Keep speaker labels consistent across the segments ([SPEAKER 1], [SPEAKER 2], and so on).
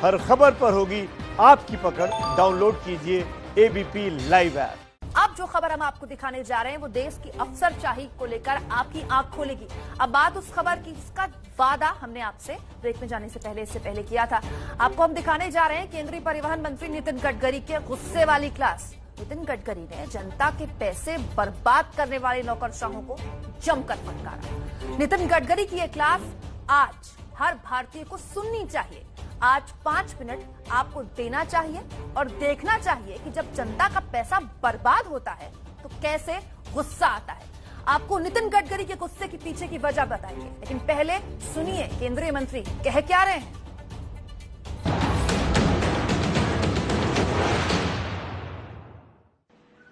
[SPEAKER 1] हर खबर पर होगी आपकी पकड़। डाउनलोड कीजिए एबीपी लाइव ऐप।
[SPEAKER 2] अब जो खबर हम आपको दिखाने जा रहे हैं वो देश की अफसरशाही को लेकर आपकी आंख खोलेगी। अब बात उस खबर की जिसका वादा हमने आपसे ब्रेक में जाने से पहले इससे पहले किया था। आपको हम दिखाने जा रहे हैं केंद्रीय परिवहन मंत्री नितिन गडकरी के गुस्से वाली क्लास। नितिन गडकरी ने जनता के पैसे बर्बाद करने वाले नौकरशाहों को जमकर फटकारा। नितिन गडकरी की यह क्लास आज हर भारतीय को सुननी चाहिए। आज 5 मिनट आपको देना चाहिए और देखना चाहिए कि जब जनता का पैसा बर्बाद होता है तो कैसे गुस्सा आता है। आपको नितिन गडकरी के गुस्से के पीछे की वजह बताएंगे, लेकिन पहले सुनिए केंद्रीय मंत्री कह क्या रहे हैं।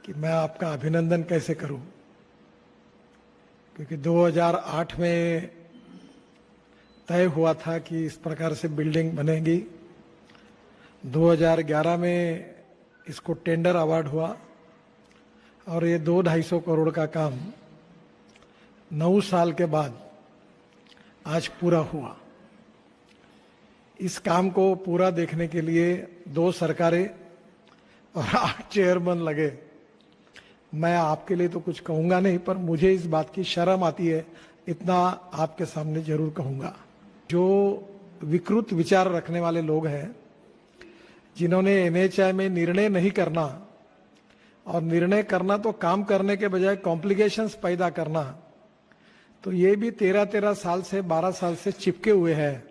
[SPEAKER 3] कि मैं आपका अभिनंदन कैसे करूं, क्योंकि 2008 में तय हुआ था कि इस प्रकार से बिल्डिंग बनेगी। 2011 में इसको टेंडर अवार्ड हुआ और ये 200-250 करोड़ का काम 9 साल के बाद आज पूरा हुआ। इस काम को पूरा देखने के लिए 2 सरकारें और 8 चेयरमैन लगे। मैं आपके लिए तो कुछ कहूंगा नहीं, पर मुझे इस बात की शर्म आती है, इतना आपके सामने जरूर कहूंगा। जो विकृत विचार रखने वाले लोग हैं, जिन्होंने एनएचआई में निर्णय नहीं करना और निर्णय करना तो काम करने के बजाय कॉम्प्लिकेशंस पैदा करना, तो ये भी 13-13 साल से 12 साल से चिपके हुए हैं,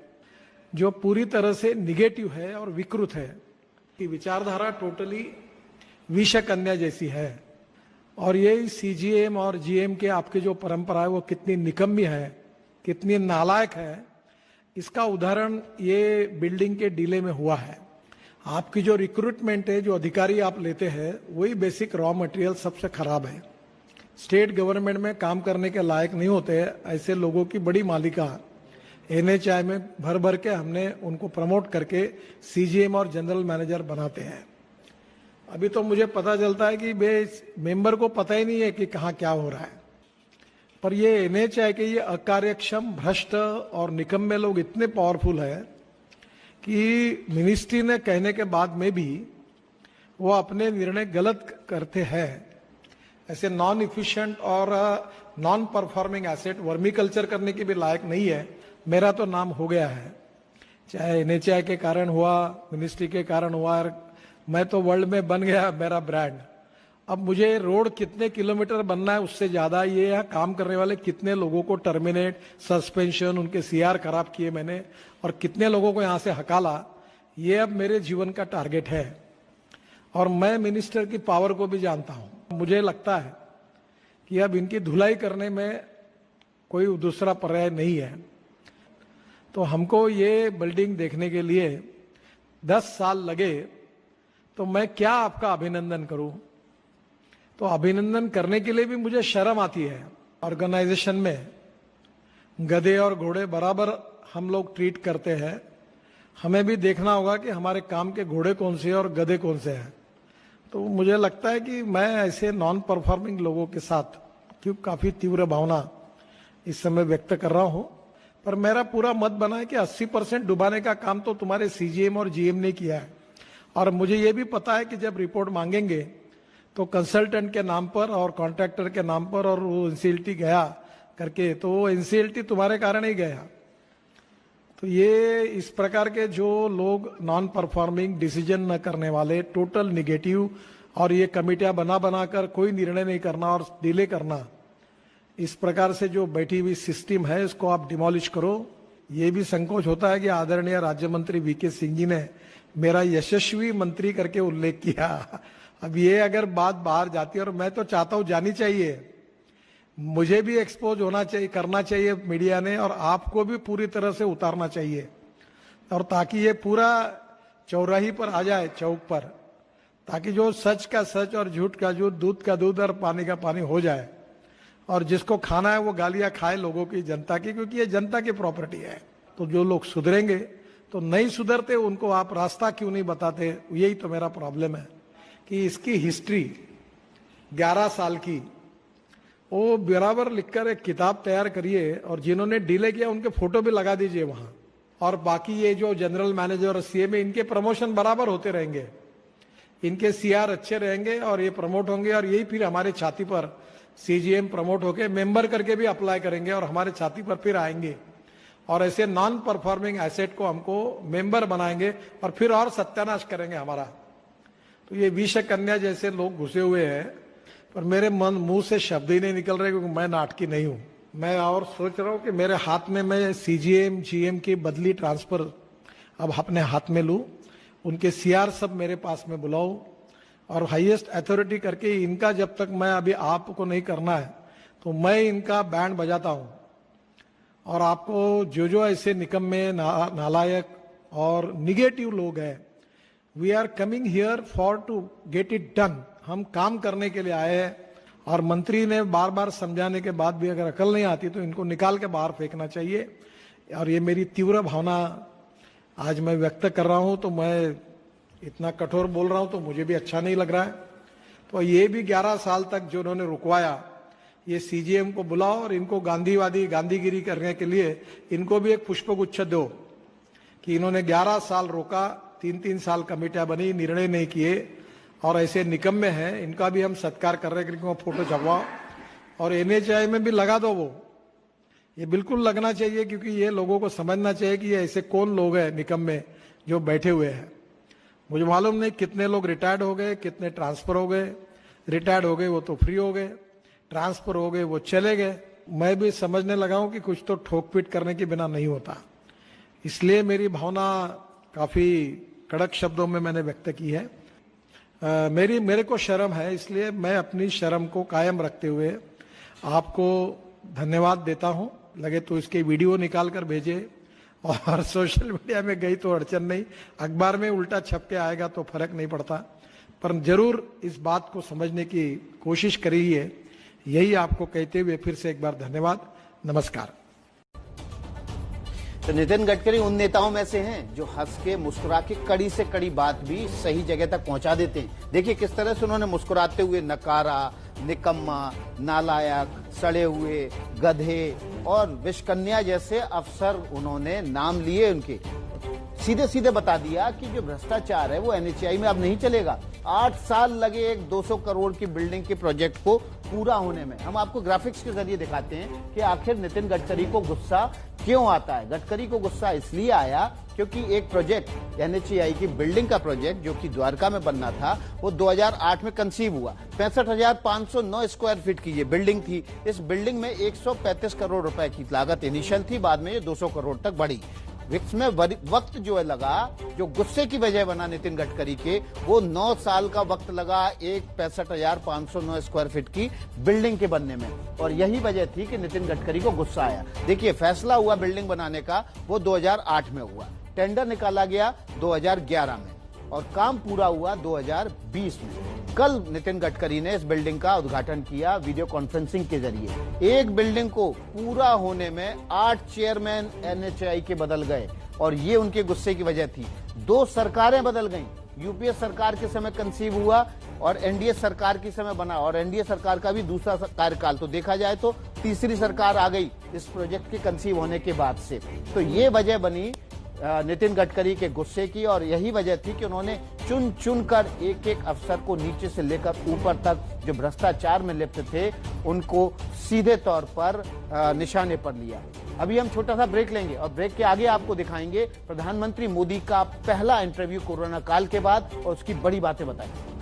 [SPEAKER 3] जो पूरी तरह से निगेटिव है और विकृत है। कि विचारधारा टोटली विषकन्या जैसी है। और ये सीजीएम और जीएम के आपके जो परंपरा है वो कितनी निकम्मी है, कितनी नालायक है, इसका उदाहरण ये बिल्डिंग के डीले में हुआ है। आपकी जो रिक्रूटमेंट है, जो अधिकारी आप लेते हैं, वही बेसिक रॉ मटेरियल सबसे खराब है। स्टेट गवर्नमेंट में काम करने के लायक नहीं होते ऐसे लोगों की बड़ी मालिका एनएचआई में भर भर के हमने उनको प्रमोट करके सीजीएम और जनरल मैनेजर बनाते हैं। अभी तो मुझे पता चलता है कि मेंबर को पता ही नहीं है कि कहाँ क्या हो रहा है। पर ये एनएचआई के ये अकार्यक्षम, भ्रष्ट और निकम्मे लोग इतने पावरफुल है कि मिनिस्ट्री ने कहने के बाद में भी वो अपने निर्णय गलत करते हैं। ऐसे नॉन इफिशिएंट और non performing asset vermi culture करने के भी लायक नहीं है। मेरा तो नाम हो गया है, चाहे एनएचआई के कारण हुआ, मिनिस्ट्री के कारण हुआ, मैं तो वर्ल्ड में बन गया मेरा ब्रांड। अब मुझे रोड कितने किलोमीटर बनना है उससे ज्यादा ये यहाँ काम करने वाले कितने लोगों को टर्मिनेट, सस्पेंशन, उनके सीआर खराब किए मैंने, और कितने लोगों को यहाँ से हकाला, ये अब मेरे जीवन का टारगेट है। और मैं मिनिस्टर की पावर को भी जानता हूँ। मुझे लगता है कि अब इनकी धुलाई करने में कोई दूसरा पर्याय नहीं है। तो हमको ये बिल्डिंग देखने के लिए 10 साल लगे, तो मैं क्या आपका अभिनंदन करूं। तो अभिनंदन करने के लिए भी मुझे शर्म आती है। ऑर्गेनाइजेशन में गधे और घोड़े बराबर हम लोग ट्रीट करते हैं। हमें भी देखना होगा कि हमारे काम के घोड़े कौन से हैं और गधे कौन से हैं। तो मुझे लगता है कि मैं ऐसे नॉन परफॉर्मिंग लोगों के साथ क्यों काफी तीव्र भावना इस समय व्यक्त कर रहा हूं। पर मेरा पूरा मत बना है कि 80% डुबाने का काम तो तुम्हारे सीजीएम और जीएम ने किया है। और मुझे ये भी पता है कि जब रिपोर्ट मांगेंगे तो कंसल्टेंट के नाम पर और कॉन्ट्रैक्टर के नाम पर और वो एनसीएलटी गया करके, तो वो एनसीएलटी तुम्हारे कारण ही गया। तो ये इस प्रकार के जो लोग नॉन परफॉर्मिंग, डिसीजन न करने वाले, टोटल निगेटिव, और ये कमेटियां बना बनाकर कोई निर्णय नहीं करना और डिले करना, इस प्रकार से जो बैठी हुई सिस्टम है इसको आप डिमोलिश करो। ये भी संकोच होता है कि आदरणीय राज्य मंत्री वीके सिंह जी ने मेरा यशस्वी मंत्री करके उल्लेख किया। अब ये अगर बात बाहर जाती है, और मैं तो चाहता हूं जानी चाहिए, मुझे भी एक्सपोज होना चाहिए, करना चाहिए मीडिया ने, और आपको भी पूरी तरह से उतारना चाहिए, और ताकि ये पूरा चौराही पर आ जाए, चौक पर, ताकि जो सच का सच और झूठ का झूठ, दूध का दूध और पानी का पानी हो जाए। और जिसको खाना है वो गालियां खाए लोगों की, जनता की, क्योंकि ये जनता की प्रॉपर्टी है। तो जो लोग सुधरेंगे, तो नहीं सुधरते उनको आप रास्ता क्यों नहीं बताते। यही तो मेरा प्रॉब्लम है कि इसकी हिस्ट्री 11 साल की वो बराबर लिखकर एक किताब तैयार करिए, और जिन्होंने डिले किया उनके फोटो भी लगा दीजिए वहां, और बाकी ये जो जनरल मैनेजर और सीएमए, इनके प्रमोशन बराबर होते रहेंगे, इनके सीआर अच्छे रहेंगे और ये प्रमोट होंगे, और यही फिर हमारे छाती पर सीजीएम प्रमोट होके मेंबर करके भी अप्लाई करेंगे और हमारे छाती पर फिर आएंगे, और ऐसे नॉन परफॉर्मिंग एसेट को हमको मेंबर बनाएंगे और फिर और सत्यानाश करेंगे हमारा। तो ये विष कन्या जैसे लोग घुसे हुए हैं, पर मेरे मुंह से शब्द ही नहीं निकल रहे, क्योंकि मैं नाटकी नहीं हूं। मैं और सोच रहा हूं कि मेरे हाथ में मैं सीजीएम जीएम की बदली ट्रांसफर अब अपने हाथ में लूं, उनके सीआर सब मेरे पास में बुलाऊं और हाईएस्ट अथॉरिटी करके इनका, जब तक मैं अभी आपको नहीं करना है तो मैं इनका बैंड बजाता हूं। और आपको जो जो ऐसे निकम्मे, नालायक और निगेटिव लोग हैं, we are coming here for to get it done. हम काम करने के लिए आए हैं, और मंत्री ने बार बार समझाने के बाद भी अगर अकल नहीं आती तो इनको निकाल के बाहर फेंकना चाहिए। और ये मेरी तीव्र भावना आज मैं व्यक्त कर रहा हूं। तो मैं इतना कठोर बोल रहा हूं तो मुझे भी अच्छा नहीं लग रहा है। तो ये भी 11 साल तक जो उन्होंने रुकवाया, ये सीजीएम को बुलाओ और इनको गांधीवादी गांधीगिरी करने के लिए इनको भी एक पुष्पगुच्छ दो कि इन्होंने 11 साल रोका, 3-3 साल कमेटियां बनी, निर्णय नहीं किए, और ऐसे निकम्मे हैं, इनका भी हम सत्कार कर रहे हैं कि फोटो छपवाओ और एनएचआई में भी लगा दो। वो ये बिल्कुल लगना चाहिए, क्योंकि ये लोगों को समझना चाहिए कि ये ऐसे कौन लोग हैं निकम्मे जो बैठे हुए हैं। मुझे मालूम नहीं कितने लोग रिटायर्ड हो गए, कितने ट्रांसफर हो गए। रिटायर्ड हो गए वो तो फ्री हो गए, ट्रांसफर हो गए वो चले गए। मैं भी समझने लगा हूं कि कुछ तो ठोक पीट करने के बिना नहीं होता। इसलिए मेरी भावना काफी कड़क शब्दों में मैंने व्यक्त की है। मेरे को शर्म है, इसलिए मैं अपनी शर्म को कायम रखते हुए आपको धन्यवाद देता हूं। लगे तो इसके वीडियो निकाल कर भेजे, और सोशल मीडिया में गई तो अड़चन नहीं, अखबार में उल्टा छप के आएगा तो फर्क नहीं पड़ता, पर जरूर इस बात को समझने की कोशिश करिए। यही आपको कहते हुए फिर से एक बार धन्यवाद, नमस्कार।
[SPEAKER 4] तो नितिन गडकरी उन नेताओं में से हैं जो हंस के मुस्कुरा के कड़ी से कड़ी बात भी सही जगह तक पहुंचा देते हैं। देखिए किस तरह से उन्होंने मुस्कुराते हुए नकारा, निकम्मा, नालायक, सड़े हुए, गधे और विषकन्या जैसे अफसर उन्होंने नाम लिए उनके। सीधे सीधे बता दिया कि जो भ्रष्टाचार है वो एनएचआई में अब नहीं चलेगा। 8 साल लगे एक 200 करोड़ की बिल्डिंग के प्रोजेक्ट को पूरा होने में। हम आपको ग्राफिक्स के जरिए दिखाते हैं कि आखिर नितिन गडकरी को गुस्सा क्यों आता है। गडकरी को गुस्सा इसलिए आया क्योंकि एक प्रोजेक्ट एनएचआई की बिल्डिंग का प्रोजेक्ट जो कि द्वारका में बनना था वो 2008 में कंसीव हुआ। 65,509 स्क्वायर फीट की ये बिल्डिंग थी। इस बिल्डिंग में 135 करोड़ रुपए की लागत इनिशियल थी, बाद में ये 200 करोड़ तक बढ़ी। इसमें वक्त जो है लगा, जो गुस्से की वजह बना नितिन गडकरी के, वो 9 साल का वक्त लगा एक 65,509 स्क्वायर फीट की बिल्डिंग के बनने में। और यही वजह थी कि नितिन गडकरी को गुस्सा आया। देखिए फैसला हुआ बिल्डिंग बनाने का वो 2008 में हुआ, टेंडर निकाला गया 2011 में और काम पूरा हुआ 2020 में। कल नितिन गडकरी ने इस बिल्डिंग का उद्घाटन किया वीडियो कॉन्फ्रेंसिंग के जरिए। एक बिल्डिंग को पूरा होने में 8 चेयरमैन एनएचआई के बदल गए और ये उनके गुस्से की वजह थी। 2 सरकारें बदल गईं। यूपीए सरकार के समय कंसीव हुआ और एनडीए सरकार के समय बना, और एनडीए सरकार का भी दूसरा कार्यकाल। तो देखा जाए तो तीसरी सरकार आ गई इस प्रोजेक्ट के कंसीव होने के बाद से। तो ये वजह बनी नितिन गडकरी के गुस्से की, और यही वजह थी कि उन्होंने चुन चुन कर एक एक अफसर को नीचे से लेकर ऊपर तक जो भ्रष्टाचार में लिप्त थे उनको सीधे तौर पर निशाने पर लिया। अभी हम छोटा सा ब्रेक लेंगे और ब्रेक के आगे आपको दिखाएंगे प्रधानमंत्री मोदी का पहला इंटरव्यू कोरोना काल के बाद और उसकी बड़ी बातें बताएंगे।